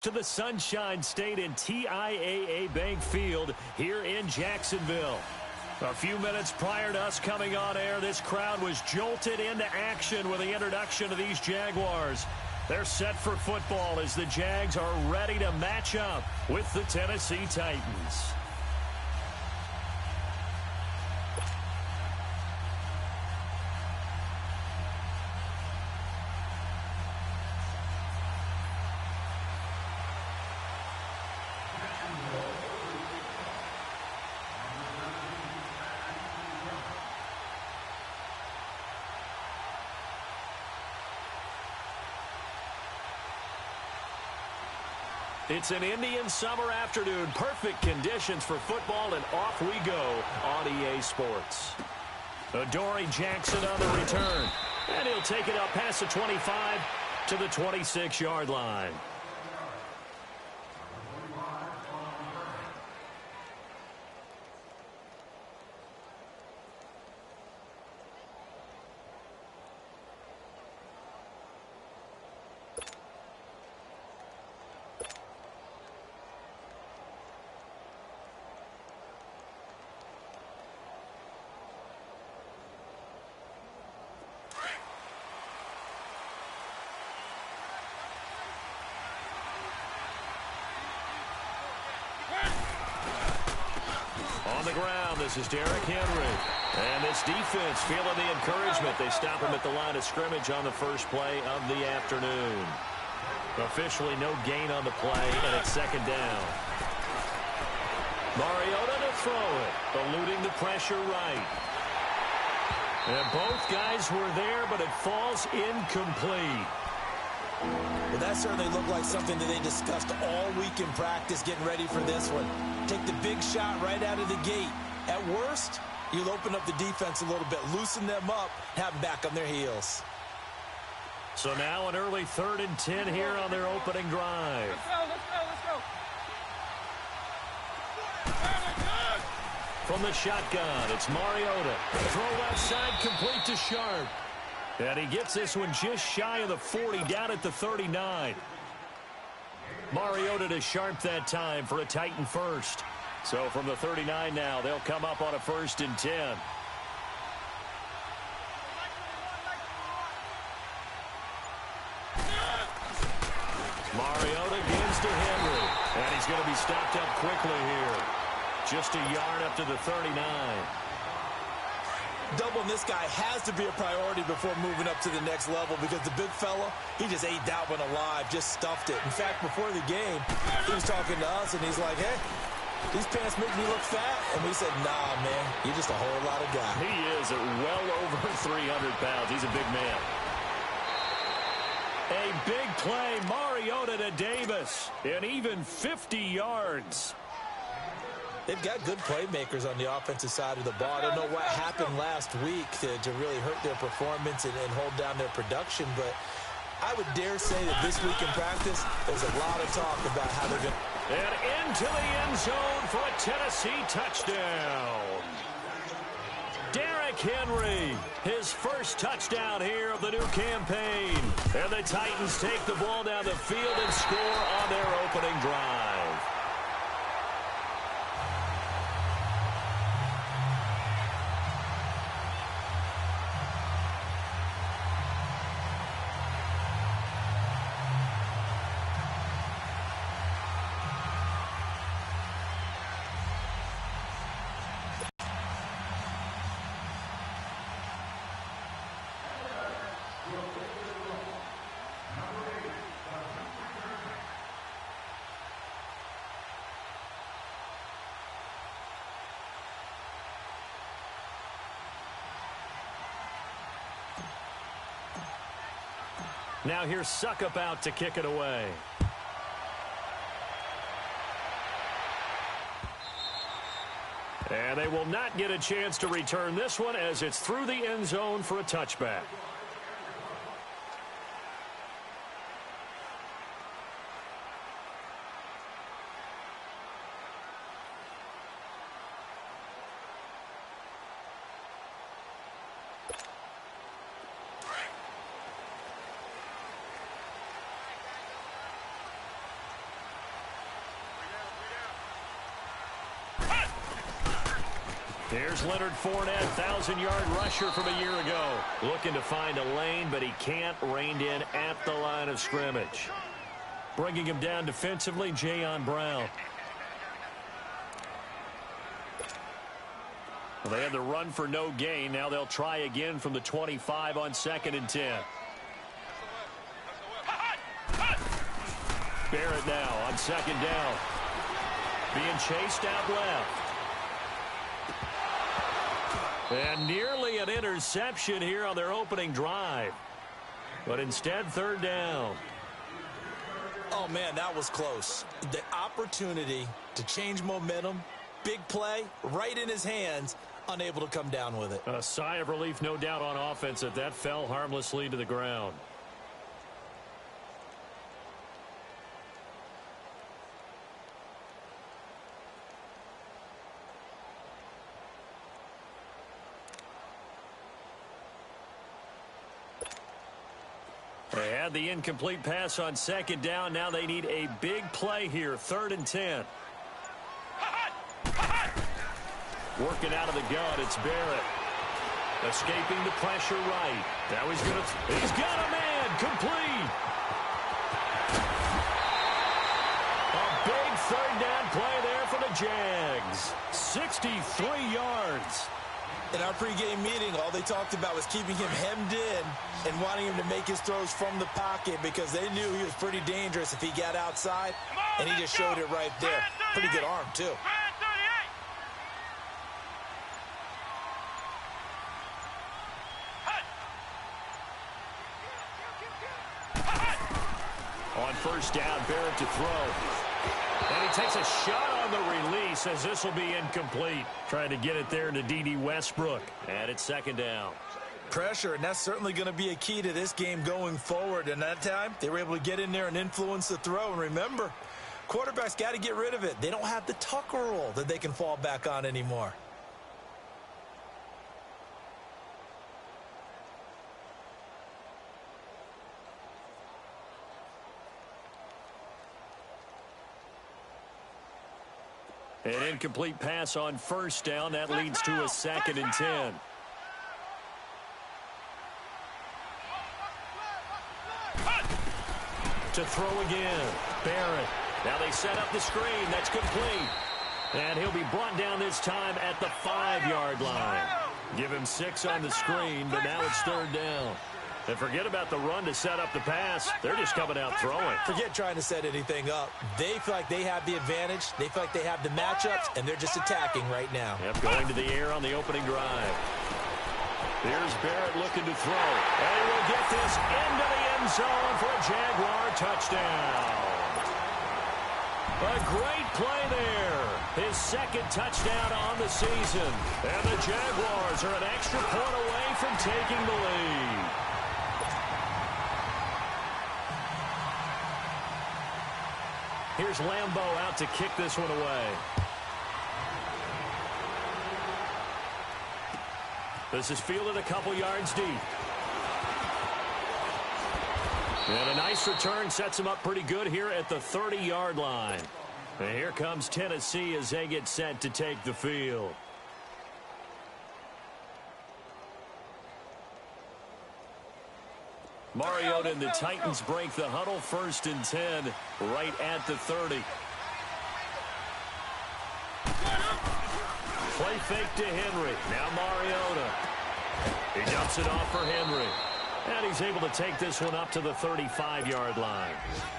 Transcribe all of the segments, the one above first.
To the Sunshine State and TIAA Bank Field here in Jacksonville. A few minutes prior to us coming on air, this crowd was jolted into action with the introduction of these Jaguars. They're set for football as the Jags are ready to match up with the Tennessee Titans. It's an Indian summer afternoon. Perfect conditions for football, and off we go on EA Sports. Adoree Jackson on the return. And he'll take it up past the 25 to the 26-yard line. On the ground, this is Derrick Henry. And this defense feeling the encouragement. They stop him at the line of scrimmage on the first play of the afternoon. Officially no gain on the play, and it's second down. Mariota to throw it, eluding the pressure right. And both guys were there, but it falls incomplete. Well, that certainly looked like something that they discussed all week in practice, getting ready for this one. Take the big shot right out of the gate. At worst, you'll open up the defense a little bit, loosen them up, have them back on their heels. So now an early 3rd and 10 here on their opening drive. Let's go. From the shotgun, it's Mariota. Throw left side, complete to Sharp. And he gets this one just shy of the 40, down at the 39. Mariota to Sharp that time for a Titan first. So from the 39 now, they'll come up on a 1st and 10. Mariota gives to Henry. And he's going to be stopped up quickly here. Just a yard up to the 39. Doubling this guy has to be a priority before moving up to the next level, because the big fella, he just ate that one alive, just stuffed it. In fact, before the game, he was talking to us, and he's like, hey, these pants make me look fat. And we said, nah, man, you're just a whole lot of guy. He is at well over 300 pounds. He's a big man. A big play, Mariota to Davis, and even 50 yards. They've got good playmakers on the offensive side of the ball. I don't know what happened last week to really hurt their performance and hold down their production, but I would dare say that this week in practice, there's a lot of talk about how they're going to... And into the end zone for a Tennessee touchdown. Derrick Henry, his first touchdown here of the new campaign. And the Titans take the ball down the field and score on their opening drive. Now here's Suckup out to kick it away. And they will not get a chance to return this one as it's through the end zone for a touchback. Here's Leonard Fournette, 1,000-yard rusher from a year ago. Looking to find a lane, but he can't. Reined in at the line of scrimmage. Bringing him down defensively, Jayon Brown. Well, they had the run for no gain. Now they'll try again from the 25 on 2nd and 10. Barrett now on 2nd down. Being chased out left. And nearly an interception here on their opening drive. But instead, 3rd down. Oh, man, that was close. The opportunity to change momentum, big play, right in his hands, unable to come down with it. A sigh of relief, no doubt, on offense that fell harmlessly to the ground. They had the incomplete pass on 2nd down. Now they need a big play here. 3rd and 10. Working out of the gun, it's Barrett. Escaping the pressure right. Now he's got a man. Complete. A big 3rd down play there for the Jags. 63 yards. In our pregame meeting, all they talked about was keeping him hemmed in and wanting him to make his throws from the pocket because they knew he was pretty dangerous if he got outside, and he just showed it right there. Pretty good arm, too. On 1st down, Barrett to throw. And he takes a shot on the release as this will be incomplete. Trying to get it there to D.D. Westbrook. And it's 2nd down. Pressure, and that's certainly going to be a key to this game going forward. And that time, they were able to get in there and influence the throw. And remember, quarterbacks got to get rid of it. They don't have the tuck rule that they can fall back on anymore. An incomplete pass on 1st down. That leads to a 2nd and 10. To throw again. Barrett. Now they set up the screen. That's complete. And he'll be brought down this time at the 5-yard line. Give him 6 on the screen, but now it's 3rd down. And forget about the run to set up the pass. They're just coming out throwing. Forget trying to set anything up. They feel like they have the advantage. They feel like they have the matchups, and they're just attacking right now. Yep, going to the air on the opening drive. Here's Barrett looking to throw. And he will get this into the end zone for a Jaguar touchdown. A great play there. His 2nd touchdown on the season. And the Jaguars are an extra point away from taking the lead. Here's Lambeau out to kick this one away. This is fielded a couple yards deep. And a nice return sets him up pretty good here at the 30-yard line. And here comes Tennessee as they get set to take the field. Mariota and the Titans break the huddle. 1st and 10 right at the 30. Play fake to Henry. Now Mariota. He dumps it off for Henry. And he's able to take this one up to the 35-yard line.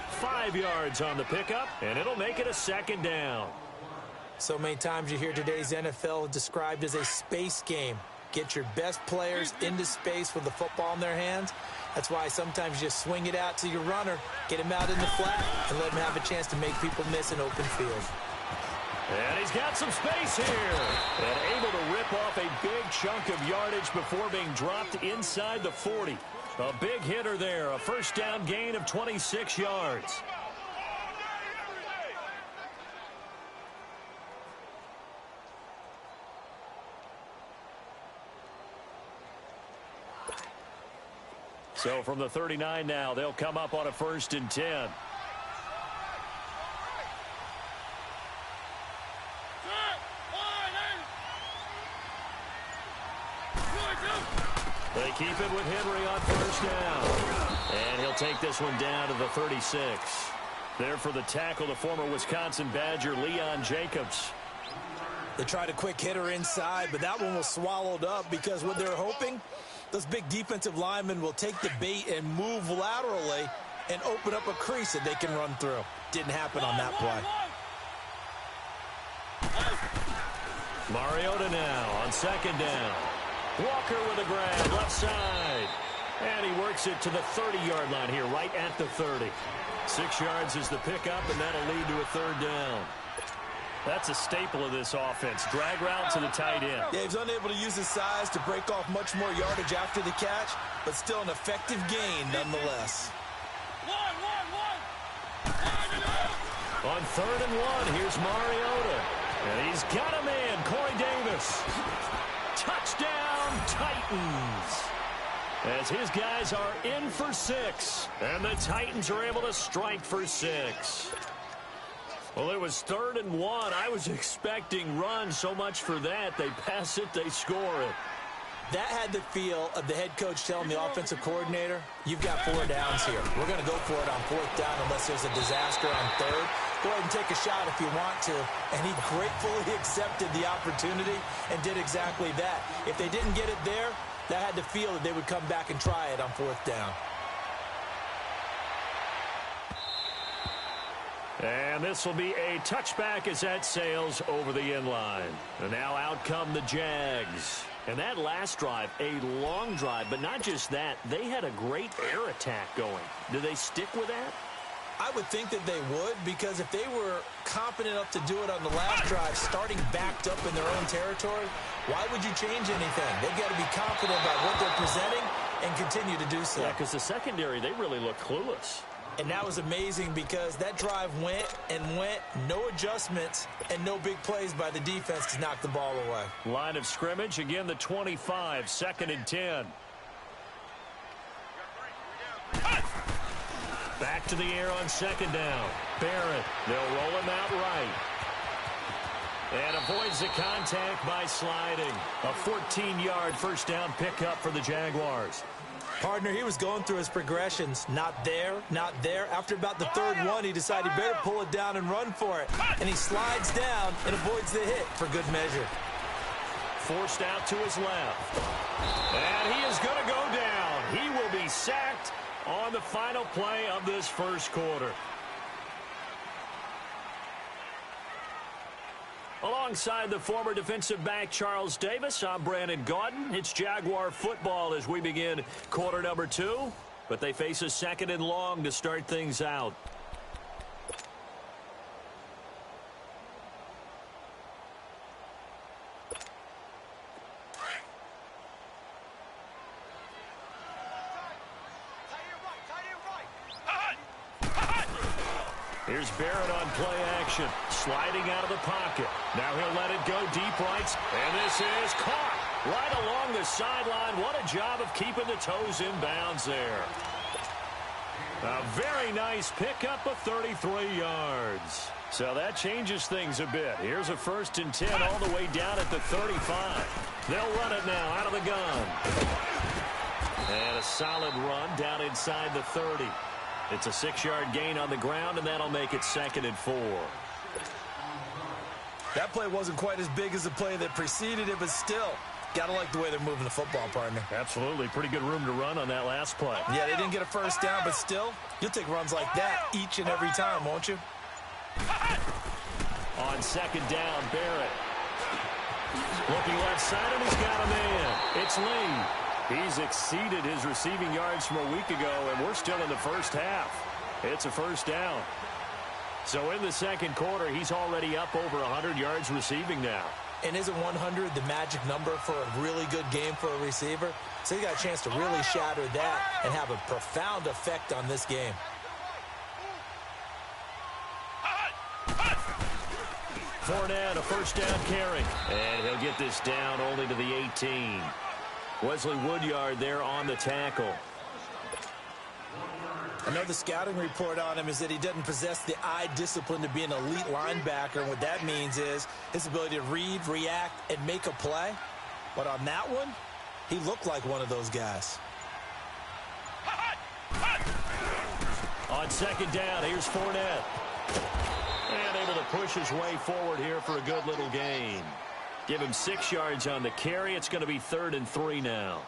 5 yards on the pickup, and it'll make it a 2nd down. So many times you hear today's NFL described as a space game. Get your best players into space with the football in their hands. That's why sometimes you just swing it out to your runner, get him out in the flat, and let him have a chance to make people miss an open field. And he's got some space here. And able to rip off a big chunk of yardage before being dropped inside the 40. A big hitter there. A 1st down gain of 26 yards. So from the 39 now, they'll come up on a 1st and 10. They keep it with Henry on first down. And he'll take this one down to the 36. There for the tackle, the former Wisconsin Badger, Leon Jacobs. They tried a quick hitter inside, but that one was swallowed up because what they're hoping, those big defensive linemen will take the bait and move laterally and open up a crease that they can run through. Didn't happen on that play. Mariota now on second down. Walker with a grab, left side. And he works it to the 30-yard line here, right at the 30. 6 yards is the pickup, and that'll lead to a third down. That's a staple of this offense. Drag route to the tight end. Yeah, he's unable to use his size to break off much more yardage after the catch, but still an effective gain nonetheless. On 3rd and 1, here's Mariota. And he's got a man, Corey Davis. Touchdown, Titans. As his guys are in for 6. And the Titans are able to strike for 6. Well, it was 3rd and 1. I was expecting runs, so much for that. They pass it, they score it. That had the feel of the head coach telling the offensive coordinator, you've got 4 downs here. We're going to go for it on 4th down unless there's a disaster on 3rd. Go ahead and take a shot if you want to. And he gratefully accepted the opportunity and did exactly that. If they didn't get it there, that had the feel that they would come back and try it on 4th down. And this will be a touchback as that sails over the end line. And now out come the Jags. And that last drive, a long drive, but not just that. They had a great air attack going. Do they stick with that? I would think that they would, because if they were confident enough to do it on the last drive, starting backed up in their own territory, why would you change anything? They've got to be confident about what they're presenting and continue to do so. Yeah, because the secondary, they really look clueless. And that was amazing because that drive went and went, no adjustments, and no big plays by the defense to knock the ball away. Line of scrimmage, again the 25, 2nd and 10. Back to the air on 2nd down. Barrett, they'll roll him out right. And avoids the contact by sliding. A 14-yard first down pickup for the Jaguars. Partner, he was going through his progressions. Not there, not there. After about the 3rd one, he decided he better pull it down and run for it. And he slides down and avoids the hit for good measure. Forced out to his left. And he is going to go down. He will be sacked on the final play of this first quarter. Alongside the former defensive back Charles Davis, I'm Brandon Gaudin. It's Jaguar football as we begin quarter number 2. But they face a 2nd and long to start things out. Here's Barrett on play action, sliding out of the pocket. Now he'll let it go deep right, and this is caught right along the sideline. What a job of keeping the toes in bounds there. A very nice pickup of 33 yards. So that changes things a bit. Here's a 1st and 10 all the way down at the 35. They'll run it now out of the gun. And a solid run down inside the 30. It's a 6-yard gain on the ground, and that'll make it 2nd and 4. That play wasn't quite as big as the play that preceded it, but still, got to like the way they're moving the football, partner. Absolutely. Pretty good room to run on that last play. Yeah, they didn't get a first down, but still, you'll take runs like that each and every time, won't you? On 2nd down, Barrett. Looking left side, and he's got a man. It's Lee. He's exceeded his receiving yards from a week ago, and we're still in the first half. It's a first down. So in the second quarter, he's already up over 100 yards receiving now. And isn't 100 the magic number for a really good game for a receiver? So he got a chance to really shatter that and have a profound effect on this game. Fournette, a first down carry. And he'll get this down only to the 18. Wesley Woodyard there on the tackle. I know the scouting report on him is that he doesn't possess the eye discipline to be an elite linebacker. And what that means is his ability to read, react, and make a play. But on that one, He looked like one of those guys. On second down, here's Fournette. And able to push his way forward here for a good little gain. Give him 6 yards on the carry. It's going to be 3rd and 3 now.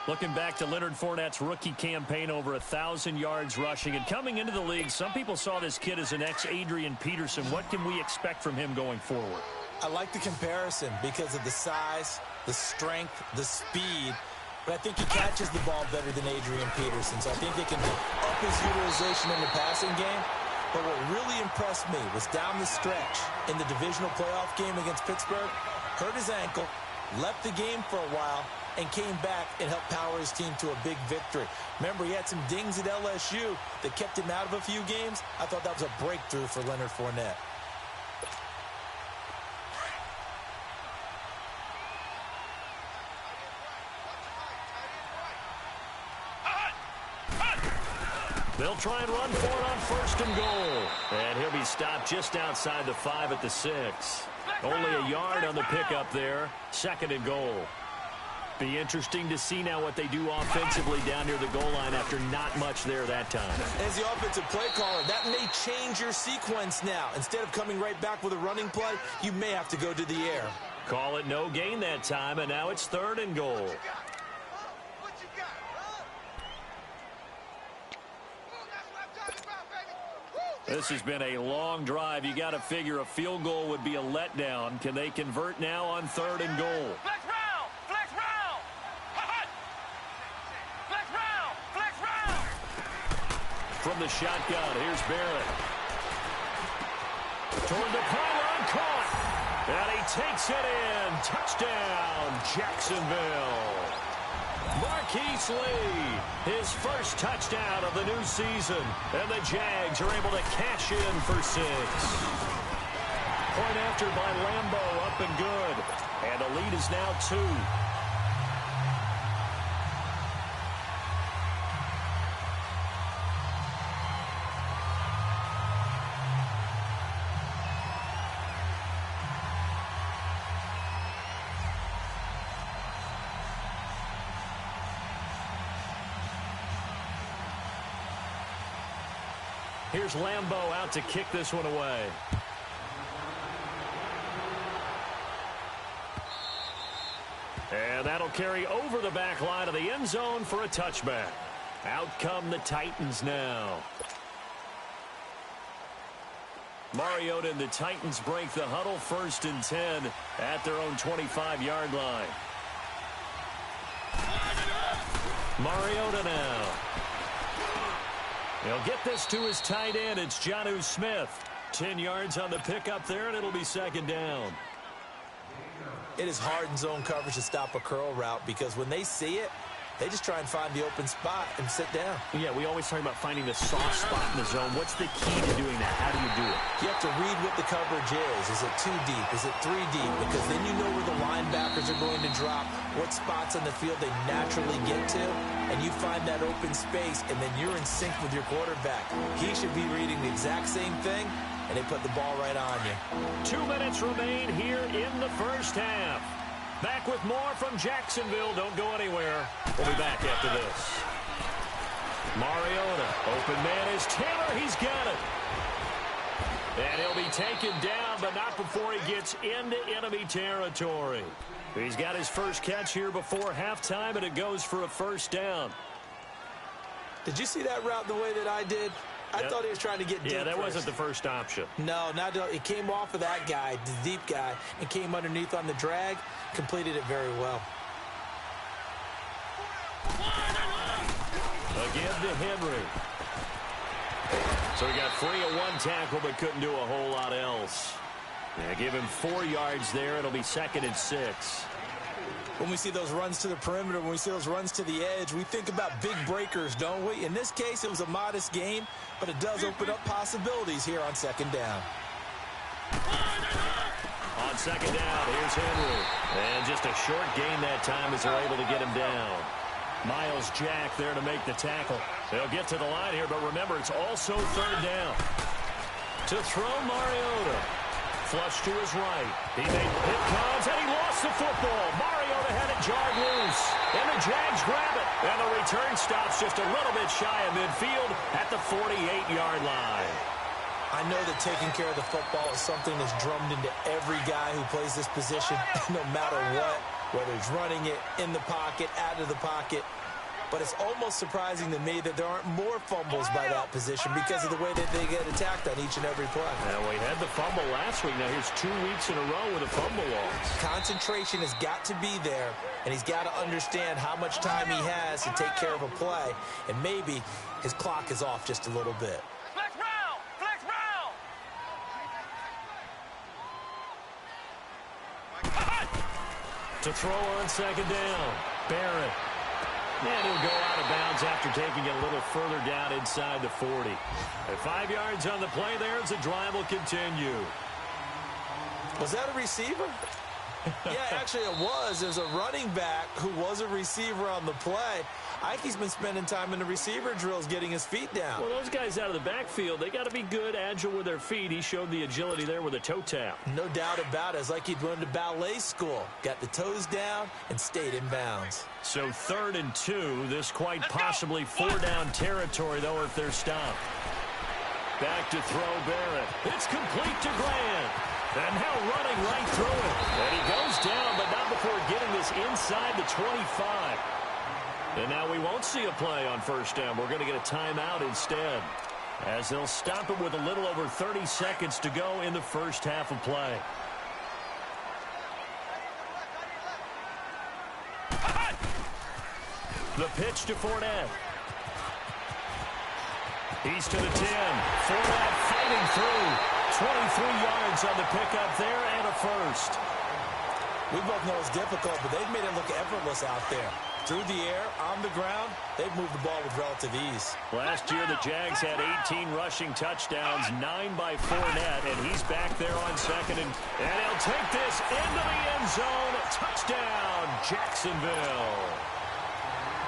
Looking back to Leonard Fournette's rookie campaign, over 1,000 yards rushing. And coming into the league, some people saw this kid as an ex-Adrian Peterson. What can we expect from him going forward? I like the comparison because of the size, the strength, the speed. But I think he catches the ball better than Adrian Peterson. So I think they can up his utilization in the passing game. But what really impressed me was down the stretch in the divisional playoff game against Pittsburgh. Hurt his ankle, left the game for a while, and came back and helped power his team to a big victory. Remember, he had some dings at LSU that kept him out of a few games. I thought that was a breakthrough for Leonard Fournette. They'll try and run for it on 1st and goal. And he'll be stopped just outside the 5 at the 6. Only a yard on the pickup there. 2nd and goal. Be interesting to see now what they do offensively down near the goal line after not much there that time. As the offensive play caller, that may change your sequence now. Instead of coming right back with a running play, you may have to go to the air. Call it no gain that time, and now it's 3rd and goal. This has been a long drive. You got to figure a field goal would be a letdown. Can they convert now on 3rd and goal? Flex round! Flex round! Flex round! Flex round! From the shotgun, here's Barrett. Toward the pylon, caught. And he takes it in. Touchdown, Jacksonville. Marquise Lee, his first touchdown of the new season. And the Jags are able to cash in for 6. Point after by Lambeau, up and good. And the lead is now 2. Here's Lambeau out to kick this one away. And that'll carry over the back line of the end zone for a touchback. Out come the Titans now. Mariota and the Titans break the huddle, 1st and 10 at their own 25-yard line. Mariota now. He'll get this to his tight end. It's Jonnu Smith. 10 yards on the pickup there, and it'll be 2nd down. It is hard in zone coverage to stop a curl route because when they see it, they just try and find the open spot and sit down. Yeah, we always talk about finding the soft spot in the zone. What's the key to doing that? How do you do it? You have to read what the coverage is. Is it 2 deep? Is it 3 deep? Because then you know where the linebackers are going to drop, what spots on the field they naturally get to, and you find that open space, and then you're in sync with your quarterback. He should be reading the exact same thing, and they put the ball right on you. 2 minutes remain here in the first half. Back with more from Jacksonville. Don't go anywhere. We'll be back after this. Mariota. Open man is Taylor. He's got it. And he'll be taken down, but not before he gets into enemy territory. He's got his first catch here before halftime, and it goes for a 1st down. Did you see that route the way that I did? I thought he was trying to get deep. Yeah, that wasn't the first option. No, it came off of that guy, the deep guy, and came underneath on the drag. Completed it very well. Again to Henry. So he got free of 1 tackle, but couldn't do a whole lot else. Yeah, give him 4 yards there. It'll be 2nd and 6. When we see those runs to the perimeter, when we see those runs to the edge, we think about big breakers, don't we? In this case, it was a modest gain, but it does open up possibilities here on 2nd down. On 2nd down, here's Henry. And just a short gain that time as they're able to get him down. Miles Jack there to make the tackle. They'll get to the line here, but remember, it's also 3rd down. To throw Mariota. Flush to his right. He made hit comes, and he lost the football. Mariota had it jarred loose. And the Jags grab it. And the return stops just a little bit shy of midfield at the 48-yard line. I know that taking care of the football is something that's drummed into every guy who plays this position, no matter what, whether it's running it, in the pocket, out of the pocket. But it's almost surprising to me that there aren't more fumbles by that position because of the way that they get attacked on each and every play. Now, we had the fumble last week. Now, here's 2 weeks in a row with a fumble loss. Concentration has got to be there, and he's got to understand how much time he has to take care of a play, and maybe his clock is off just a little bit. Flex round! Flex round! To throw on second down, Barrett. And he'll go out of bounds after taking it a little further down inside the 40. At 5 yards on the play there as the drive will continue. Was that a receiver? Yeah, actually it was. There's a running back who was a receiver on the play. I think he's been spending time in the receiver drills getting his feet down. Well, those guys out of the backfield, they got to be good, agile with their feet. He showed the agility there with a toe tap. No doubt about it. It's like he'd went to ballet school. Got the toes down and stayed in bounds. So 3rd and 2. This quite possibly 4-down territory, though, if they're stopped. Back to throw Barrett. It's complete to Grant. And now running right through it. And he goes down, but not before getting this inside the 25. And now we won't see a play on 1st down. We're going to get a timeout instead, as they'll stop it with a little over 30 seconds to go in the first half of play. The pitch to Fournette. He's to the 10. Fournette fighting through. 23 yards on the pickup there and a first. We both know it's difficult, but they've made it look effortless out there. Through the air, on the ground, they've moved the ball with relative ease. Last year, the Jags had 18 rushing touchdowns, 9 by Fournette, and he's back there on 2nd. And he'll take this into the end zone. Touchdown, Jacksonville.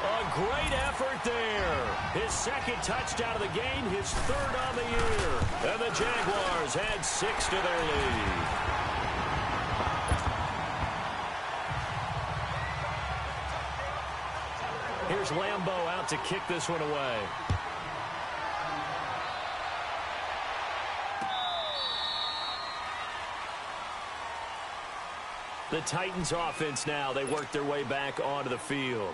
A great effort there. His 2nd touchdown of the game, his 3rd on the year. And the Jaguars had 6 to their lead. Here's Lambeau out to kick this one away. The Titans offense now, they work their way back onto the field.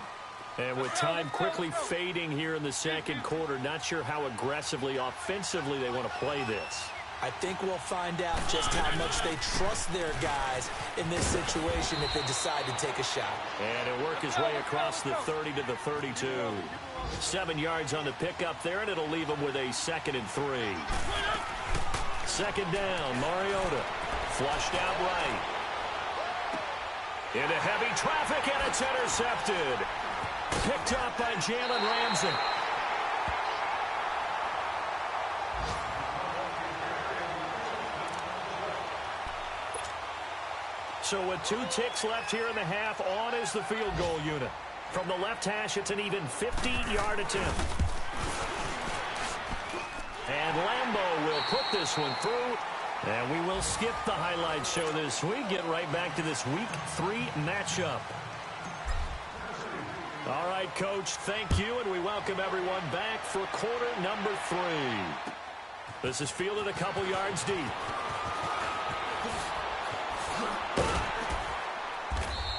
And with time quickly fading here in the 2nd quarter, not sure how aggressively, offensively they want to play this. I think we'll find out just how much they trust their guys in this situation if they decide to take a shot. And he'll work his way across the 30 to the 32. 7 yards on the pickup there, and it'll leave him with a 2nd and 3. 2nd down, Mariota. Flushed out right. Into heavy traffic, and it's intercepted. Picked up by Jalen Ramsey. So with 2 ticks left here in the half, on is the field goal unit. From the left hash, it's an even 50-yard attempt. And Lambeau will put this one through. And we will skip the highlight show this week. Get right back to this Week 3 matchup. All right, Coach, thank you, and we welcome everyone back for quarter number 3. This is fielded a couple yards deep.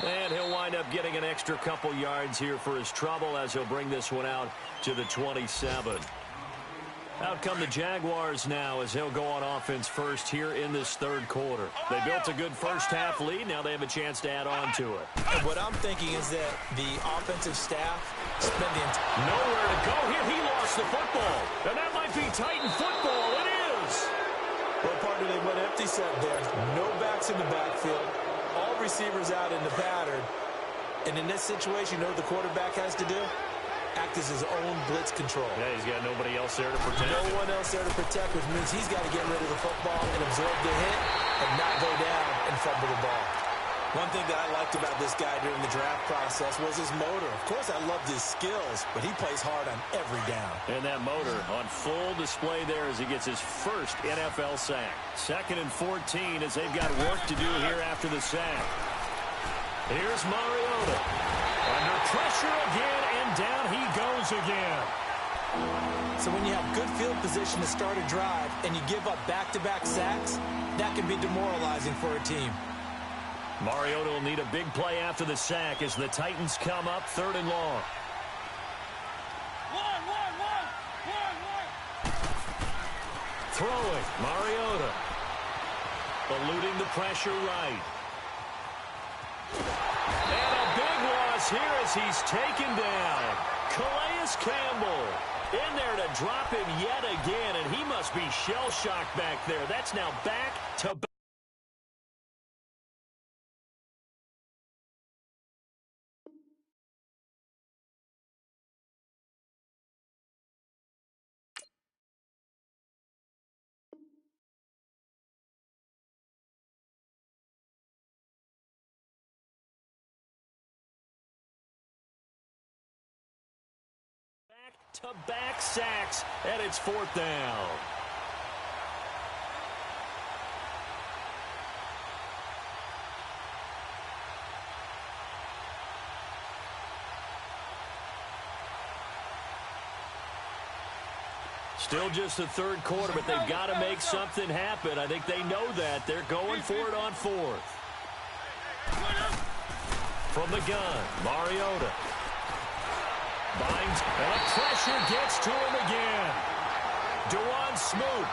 And he'll wind up getting an extra couple yards here for his trouble as he'll bring this one out to the 27. Out come the Jaguars now as he'll go on offense first here in this 3rd quarter. They built a good first half lead. Now they have a chance to add on to it. And what I'm thinking is that the offensive staff spend the entire... Nowhere to go here. He lost the football. And that might be Titan football. It is. Well, partner, they went empty set there. No backs in the backfield. All receivers out in the pattern. And in this situation, you know what the quarterback has to do? Act as his own blitz control. Yeah, he's got nobody else there to protect. No one else there to protect, which means he's got to get rid of the football and absorb the hit and not go down and fumble the ball. One thing that I liked about this guy during the draft process was his motor. Of course, I loved his skills, but he plays hard on every down. And that motor on full display there as he gets his first NFL sack. 2nd and 14 as they've got work to do here after the sack. Here's Mariota. Under pressure again, and down he goes again. So when you have good field position to start a drive and you give up back-to-back sacks, that can be demoralizing for a team. Mariota will need a big play after the sack as the Titans come up 3rd and long. Throwing, Mariota. Eluding the pressure right. And a big loss here as he's taken down. Calais Campbell in there to drop him yet again, and he must be shell-shocked back there. That's now back to back. Back-to-back sacks, and it's 4th down. Still just the 3rd quarter, but they've got to make something happen. I think they know that. They're going for it on 4th. From the gun, Mariota. Binds, and the pressure gets to him again. Dewan Smoot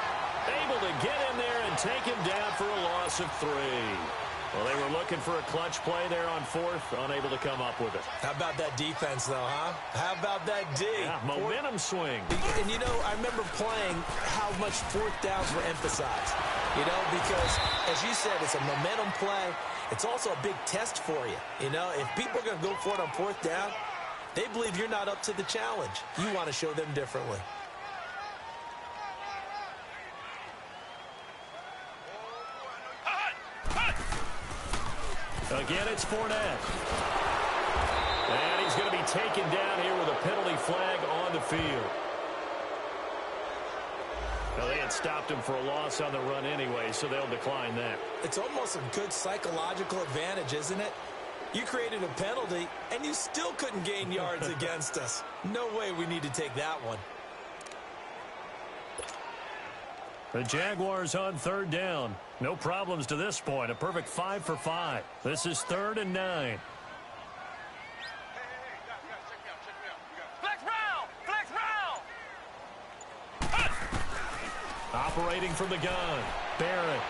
able to get in there and take him down for a loss of 3. Well, they were looking for a clutch play there on 4th, unable to come up with it. How about that defense, though, huh? How about that D? Yeah, momentum swing. And, you know, I remember playing how much 4th downs were emphasized. You know, because, as you said, it's a momentum play. It's also a big test for you. You know, if people are going to go for it on 4th down, they believe you're not up to the challenge. You want to show them differently. Again, it's Fournette. And he's going to be taken down here with a penalty flag on the field. Well, they had stopped him for a loss on the run anyway, so they'll decline that. It's almost a good psychological advantage, isn't it? You created a penalty, and you still couldn't gain yards against us. No way we need to take that one. The Jaguars on 3rd down. No problems to this point. A perfect 5 for 5. This is 3rd and 9. Flex round! Flex round! Operating from the gun. Barrett.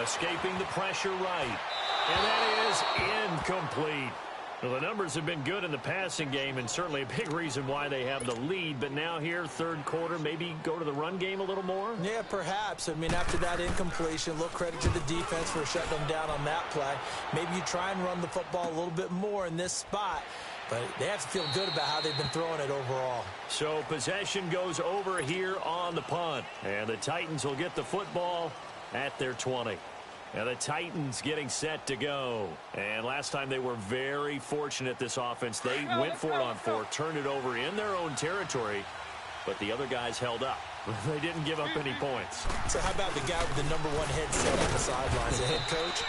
Escaping the pressure right. And that is incomplete. Well, the numbers have been good in the passing game and certainly a big reason why they have the lead. But now here, 3rd quarter, maybe go to the run game a little more? Yeah, perhaps. I mean, after that incompletion, a little credit to the defense for shutting them down on that play. Maybe you try and run the football a little bit more in this spot. But they have to feel good about how they've been throwing it overall. So possession goes over here on the punt. And the Titans will get the football at their 20. And the Titans getting set to go. And last time they were very fortunate, this offense. They went for it on 4, turned it over in their own territory, but the other guys held up. They didn't give up any points. So how about the guy with the #1 headset on the sidelines, the head coach?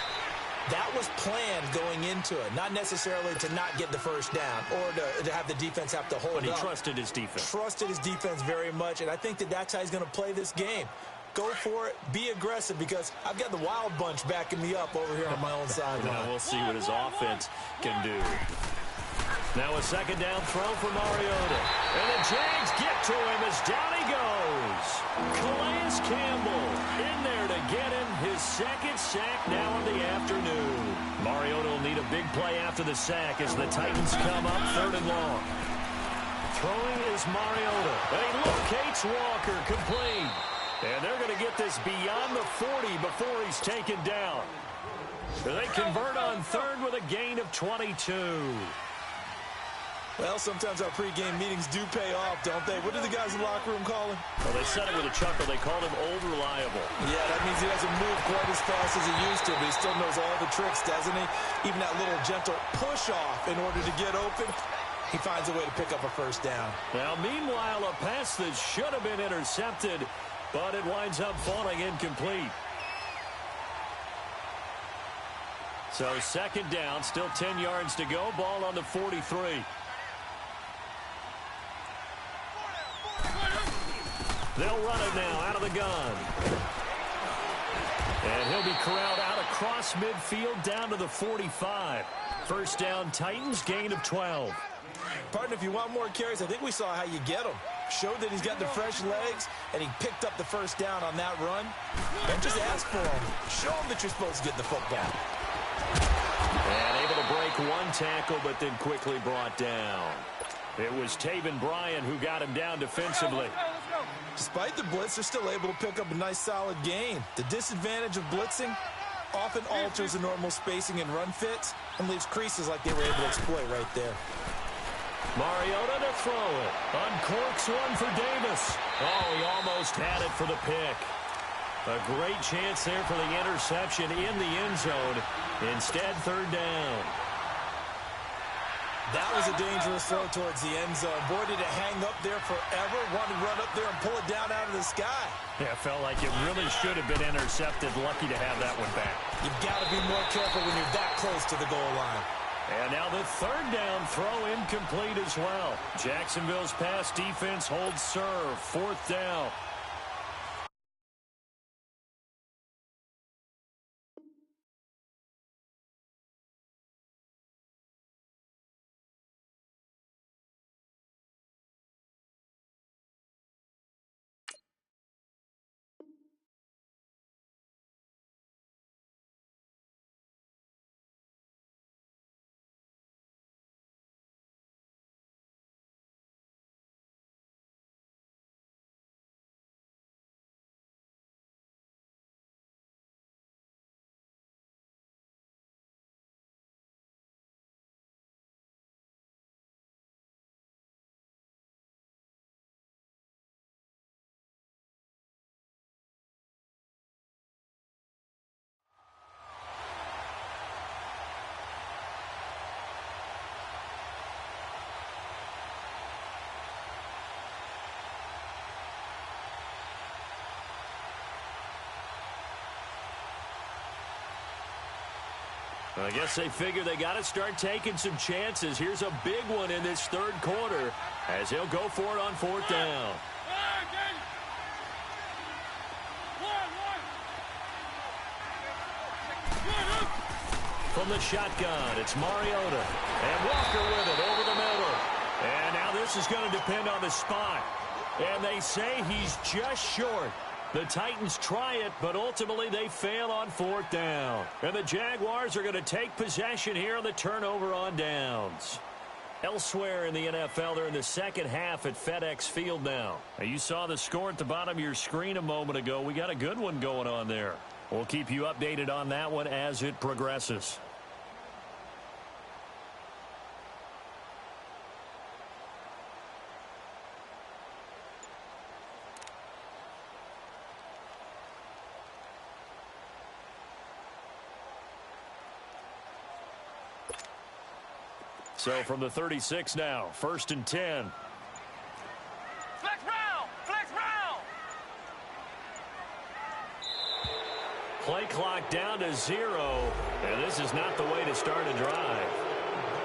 That was planned going into it, not necessarily to not get the 1st down or to have the defense have to hold up. But he trusted his defense. Trusted his defense very much, and I think that's how he's going to play this game. Go for it. Be aggressive because I've got the Wild Bunch backing me up over here on my own sideline. Now we'll see what his offense can do. Now a 2nd down throw for Mariota. And the Jags get to him as down he goes. Calais Campbell in there to get him his 2nd sack now in the afternoon. Mariota will need a big play after the sack as the Titans come up 3rd and long. Throwing is Mariota. And he locates Walker, complete. And they're going to get this beyond the 40 before he's taken down. They convert on 3rd with a gain of 22. Well, sometimes our pregame meetings do pay off, don't they? What do the guys in the locker room call him? Well, they said it with a chuckle. They called him Old Reliable. Yeah, that means he doesn't move quite as fast as he used to, but he still knows all the tricks, doesn't he? Even that little gentle push-off in order to get open. He finds a way to pick up a 1st down. Now, meanwhile, a pass that should have been intercepted, but it winds up falling incomplete. So second down, still 10 yards to go. Ball on the 43. They'll run it now out of the gun. And he'll be corralled out across midfield down to the 45. First down, Titans, gain of 12. Partner, if you want more carries, I think we saw how you get them. Showed that he's got the fresh legs, and he picked up the first down on that run. Don't just ask for him. Show him that you're supposed to get the football. And able to break one tackle, but then quickly brought down. It was Taven Bryan who got him down defensively. Despite the blitz, they're still able to pick up a nice, solid gain. The disadvantage of blitzing often alters the normal spacing and run fits and leaves creases like they were able to exploit right there. Mariota to throw it. Uncorks one for Davis. Oh, he almost had it for the pick. A great chance there for the interception in the end zone. Instead, third down. That was a dangerous throw towards the end zone. Boy, did it hang up there forever. Wanted to run up there and pull it down out of the sky. Yeah, it felt like it really should have been intercepted. Lucky to have that one back. You've got to be more careful when you're that close to the goal line. And now the third down throw incomplete as well. Jacksonville's pass defense holds serve. Fourth down. I guess they figure they got to start taking some chances. Here's a big one in this third quarter as he'll go for it on fourth down. From the shotgun, it's Mariota. And Walker with it over the middle. And now this is going to depend on the spot. And they say he's just short. The Titans try it, but ultimately they fail on fourth down. And the Jaguars are going to take possession here on the turnover on downs. Elsewhere in the NFL, they're in the second half at FedEx Field now. You saw the score at the bottom of your screen a moment ago. We got a good one going on there. We'll keep you updated on that one as it progresses. So from the 36 now, first and 10. Flex round! Flex round! Play clock down to 0. And this is not the way to start a drive.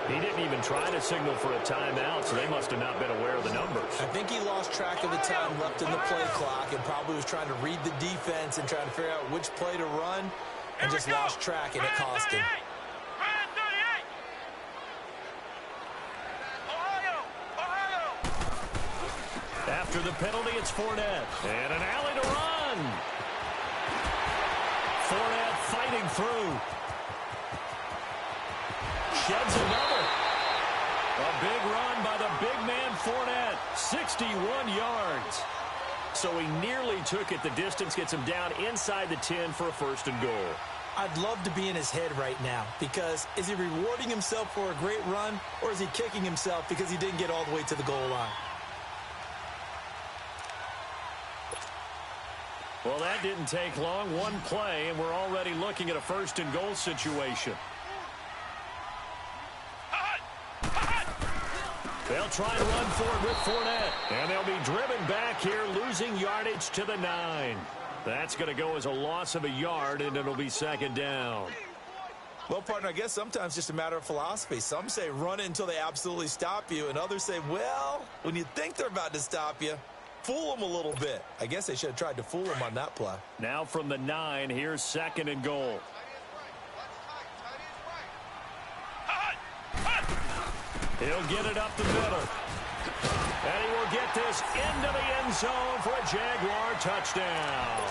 He didn't even try to signal for a timeout, so they must have not been aware of the numbers. I think he lost track of the time left in the play clock and probably was trying to read the defense and trying to figure out which play to run and just lost track, and it cost him. After the penalty, it's Fournette. And an alley to run. Fournette fighting through. Sheds another. A big run by the big man Fournette. 61 yards. So he nearly took it the distance, gets him down inside the 10 for a first and goal. I'd love to be in his head right now because is he rewarding himself for a great run or is he kicking himself because he didn't get all the way to the goal line? Well, that didn't take long. One play, and we're already looking at a first and goal situation. They'll try to run for it with Fournette. And they'll be driven back here, losing yardage to the 9. That's going to go as a loss of a yard, and it'll be second down. Well, partner, I guess sometimes just a matter of philosophy. Some say run it until they absolutely stop you, and others say, well, when you think they're about to stop you, fool them a little bit. I guess they should have tried to fool them on that play. Now from the 9, here's 2nd and goal. He'll get it up the middle. And he will get this into the end zone for a Jaguar touchdown.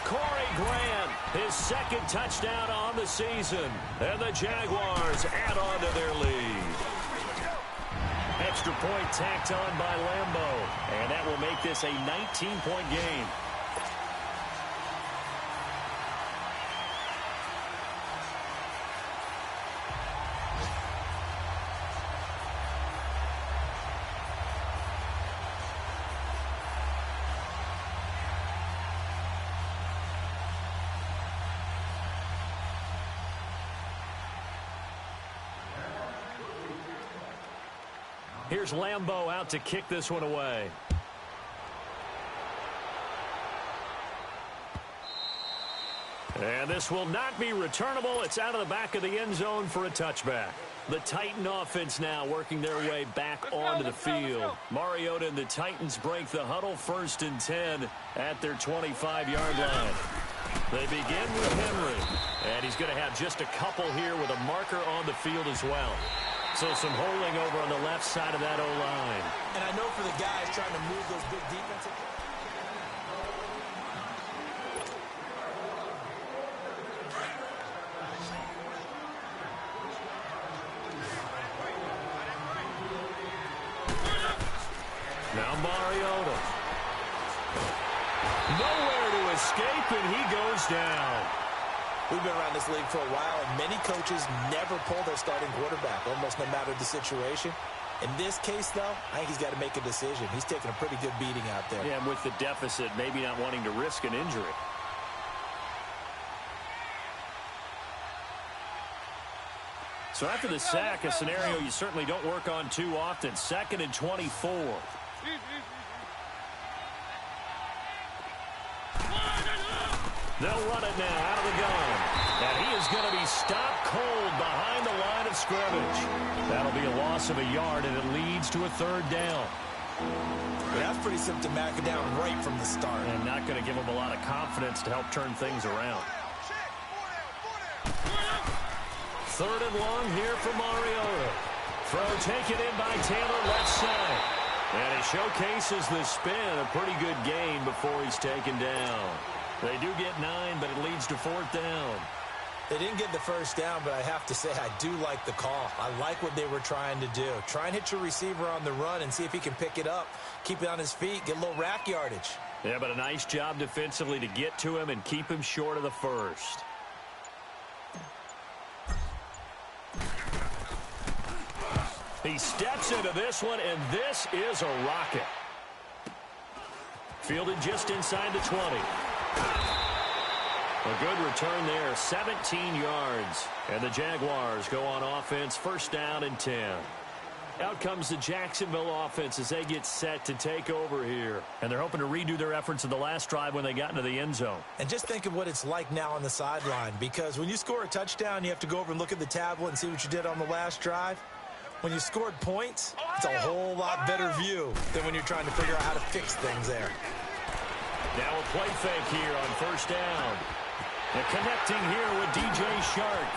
Corey Grant, his 2nd touchdown on the season. And the Jaguars add on to their lead. Extra point tacked on by Lambo. And that will make this a 19-point game. Here's Lambo out to kick this one away. And this will not be returnable. It's out of the back of the end zone for a touchback. The Titan offense now working their way back onto the field. Mariota and the Titans break the huddle 1st and 10 at their 25-yard line. They begin with Henry. And he's going to have just a couple here with a marker on the field as well. So some holding over on the left side of that O-line. And I know for the guys trying to move those big defensive... Now Mariota. Nowhere to escape, and he goes down. We've been around this league for a while, and many coaches never pull their starting quarterback, almost no matter the situation. In this case, though, I think he's got to make a decision. He's taking a pretty good beating out there. Yeah, and with the deficit, maybe not wanting to risk an injury. So after the sack, a scenario you certainly don't work on too often. 2nd and 24. They'll run it now out of the gun. And he is going to be stopped cold behind the line of scrimmage. That'll be a loss of a yard, and it leads to a 3rd down. That's pretty symptomatic down right from the start. And not going to give him a lot of confidence to help turn things around. 3rd and long here for Mariota. Throw taken in by Taylor left side. And he showcases the spin. A pretty good gain before he's taken down. They do get 9, but it leads to 4th down. They didn't get the 1st down, but I have to say I do like the call. I like what they were trying to do. Try and hit your receiver on the run and see if he can pick it up. Keep it on his feet, get a little rack yardage. Yeah, but a nice job defensively to get to him and keep him short of the 1st. He steps into this one, and this is a rocket. Fielded just inside the 20. A good return there, 17 yards. And the Jaguars go on offense, 1st down and 10. Out comes the Jacksonville offense as they get set to take over here. And they're hoping to redo their efforts in the last drive when they got into the end zone. And just think of what it's like now on the sideline, because when you score a touchdown, you have to go over and look at the tablet and see what you did on the last drive. When you scored points, it's a whole lot better view than when you're trying to figure out how to fix things there. Now a play fake here on 1st down. And connecting here with DJ Shark.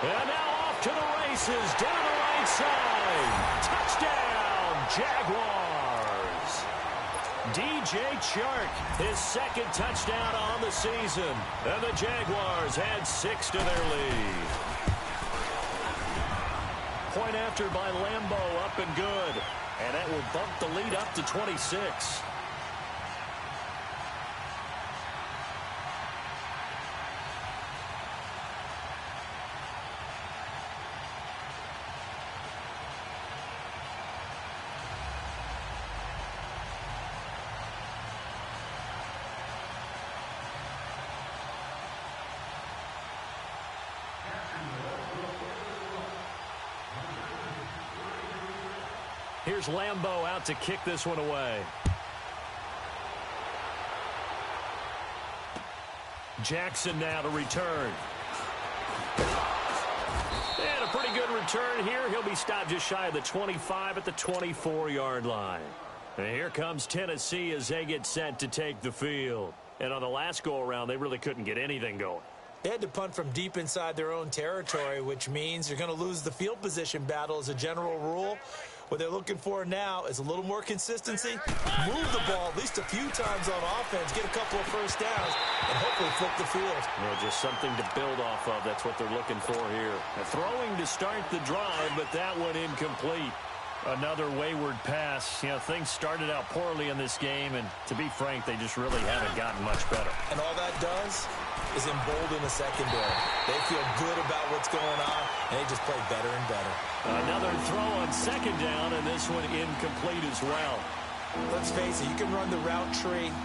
And now off to the races, down the right side. Touchdown, Jaguars. DJ Shark, his 2nd touchdown on the season. And the Jaguars add 6 to their lead. Point after by Lambo, up and good. And that will bump the lead up to 26. Here's Lambo out to kick this one away. Jackson now to return. And a pretty good return here. He'll be stopped just shy of the 25 at the 24-yard line. And here comes Tennessee as they get set to take the field. And on the last go-around, they really couldn't get anything going. They had to punt from deep inside their own territory, which means you're going to lose the field position battle as a general rule. What they're looking for now is a little more consistency, move the ball at least a few times on offense, get a couple of first downs, and hopefully flip the field. Well, just something to build off of. That's what they're looking for here. Throwing to start the drive, but that one incomplete. Another wayward pass. You know, things started out poorly in this game, and to be frank, they just really haven't gotten much better. And all that does is embolden the secondary. They feel good about what's going on, and they just play better and better. Another throw on second down, and this one incomplete as well. Let's face it, you can run the route tree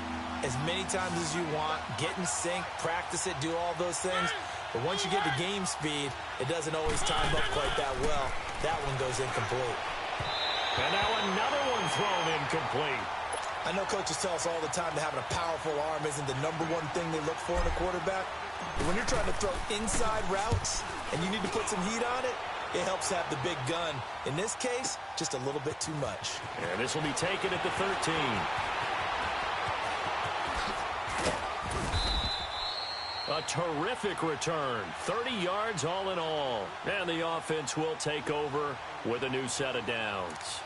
as many times as you want, get in sync, practice it, do all those things. But once you get to game speed, it doesn't always time up quite that well. That one goes incomplete. And now another one thrown incomplete. I know coaches tell us all the time that having a powerful arm isn't the number one thing they look for in a quarterback. But when you're trying to throw inside routes and you need to put some heat on it, it helps have the big gun. In this case, just a little bit too much. And this will be taken at the 13. A terrific return. 30 yards all in all. And the offense will take over with a new set of downs.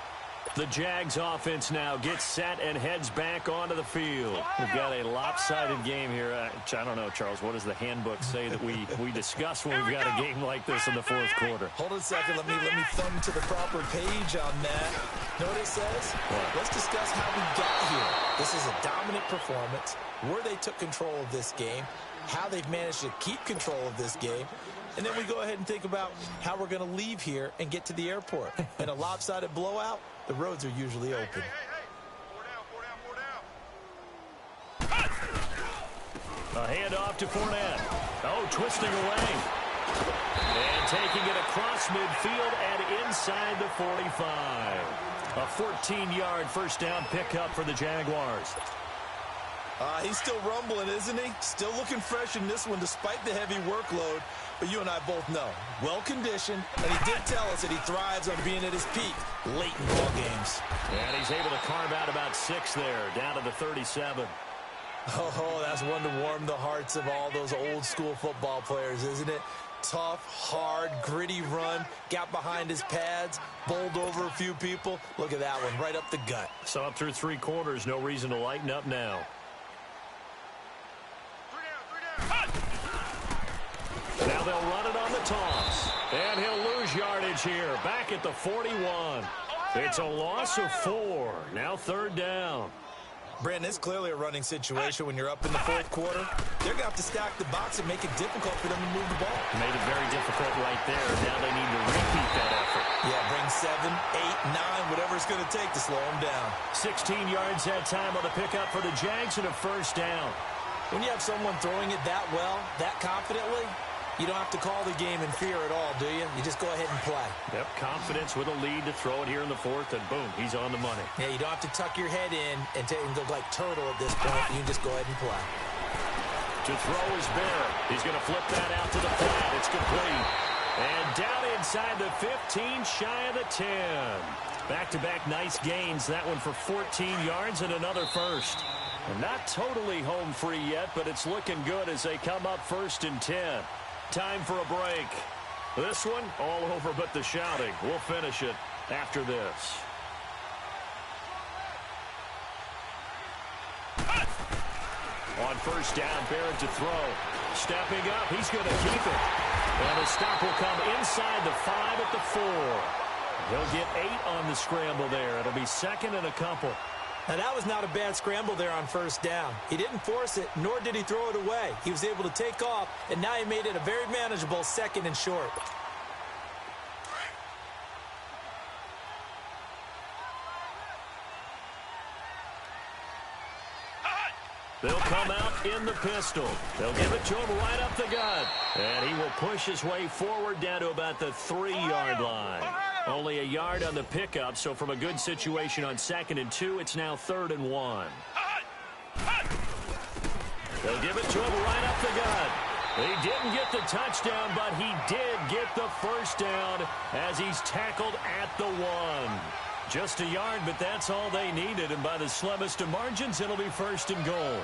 The Jags offense now gets set and heads back onto the field. We've got a lopsided game here. I don't know, Charles, what does the handbook say that we discuss when we've got a game like this in the fourth quarter? Hold on a second. Let me thumb to the proper page on that. Know what it says? What? Let's discuss how we got here. This is a dominant performance, where they took control of this game, how they've managed to keep control of this game, and then we go ahead and think about how we're going to leave here and get to the airport. In a lopsided blowout, the roads are usually open. A handoff to Fournette. Oh, twisting away. And taking it across midfield and inside the 45. A 14-yard first down pickup for the Jaguars. He's still rumbling, isn't he? Still looking fresh in this one despite the heavy workload. But you and I both know, well-conditioned, and he did tell us that he thrives on being at his peak late in ball games. And he's able to carve out about 6 there, down to the 37. Oh, that's one to warm the hearts of all those old-school football players, isn't it? Tough, hard, gritty run, got behind his pads, bowled over a few people. Look at that one, right up the gut. So up through 3 quarters, no reason to lighten up now. Now they'll run it on the toss. And he'll lose yardage here. Back at the 41. It's a loss of 4. Now third down. Brandon, it's clearly a running situation when you're up in the fourth quarter. They're going to have to stack the box and make it difficult for them to move the ball. Made it very difficult right there. Now they need to repeat that effort. Yeah, bring 7, 8, 9, whatever it's going to take to slow them down. 16 yards that time on the pickup for the Jags and a first down. When you have someone throwing it that well, that confidently, you don't have to call the game in fear at all, do you? You just go ahead and play. Yep, confidence with a lead to throw it here in the fourth, and boom, he's on the money. Yeah, you don't have to tuck your head in and go like turtle at this point. You can just go ahead and play. To throw is Barrett. He's going to flip that out to the flat. It's complete. And down inside the 15, shy of the 10. Back-to-back nice gains. That one for 14 yards and another first. And not totally home free yet, but it's looking good as they come up first and 10. Time for a break. This one, all over but the shouting. We'll finish it after this. On first down, Barrett to throw. Stepping up, he's going to keep it. And the stop will come inside the 5 at the 4. He'll get 8 on the scramble there. It'll be second and a couple. Now, that was not a bad scramble there on first down. He didn't force it, nor did he throw it away. He was able to take off, and now he made it a very manageable second and short. They'll come out in the pistol. They'll give it to him right up the gut. And he will push his way forward down to about the 3-yard line. Only a yard on the pickup, so from a good situation on 2nd and 2, it's now 3rd and 1. They'll give it to him right up the gut. He didn't get the touchdown, but he did get the first down as he's tackled at the 1. Just a yard, but that's all they needed, and by the slimmest of margins, it'll be 1st and goal.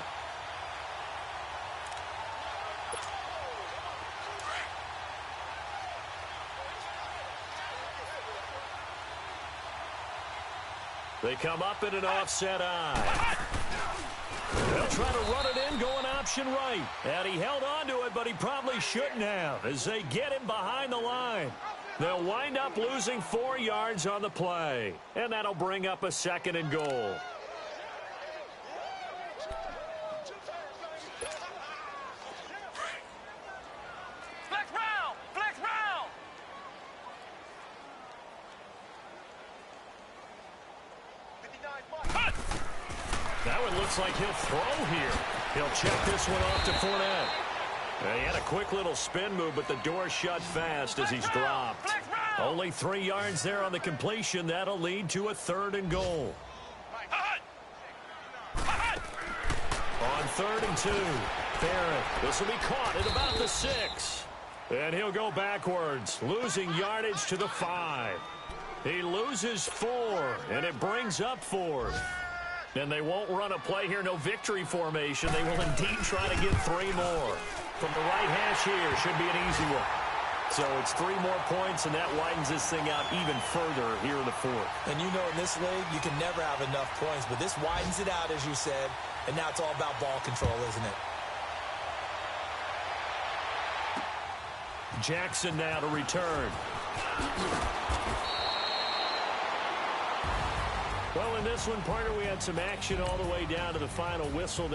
They come up in an offset eye. They'll try to run it in, going option right. And he held on to it, but he probably shouldn't have as they get him behind the line. They'll wind up losing 4 yards on the play, and that'll bring up a 2nd and goal. Flex round! Flex round! That one looks like he'll throw here. He'll check this one off to Fournette. He had a quick little spin move, but the door shut fast as he's dropped. Only 3 yards there on the completion. That'll lead to a 3rd and goal. On 3rd and 2, Barrett. This will be caught at about the 6. And he'll go backwards, losing yardage to the 5. He loses 4, and it brings up 4th. And they won't run a play here, no victory formation. They will indeed try to get 3 more. From the right hash here, should be an easy one. So it's 3 more points, and that widens this thing out even further here in the 4th. And you know in this league, you can never have enough points, but this widens it out, as you said, and now it's all about ball control, isn't it? Jackson now to return. Well, in this one, partner, we had some action all the way down to the final whistle.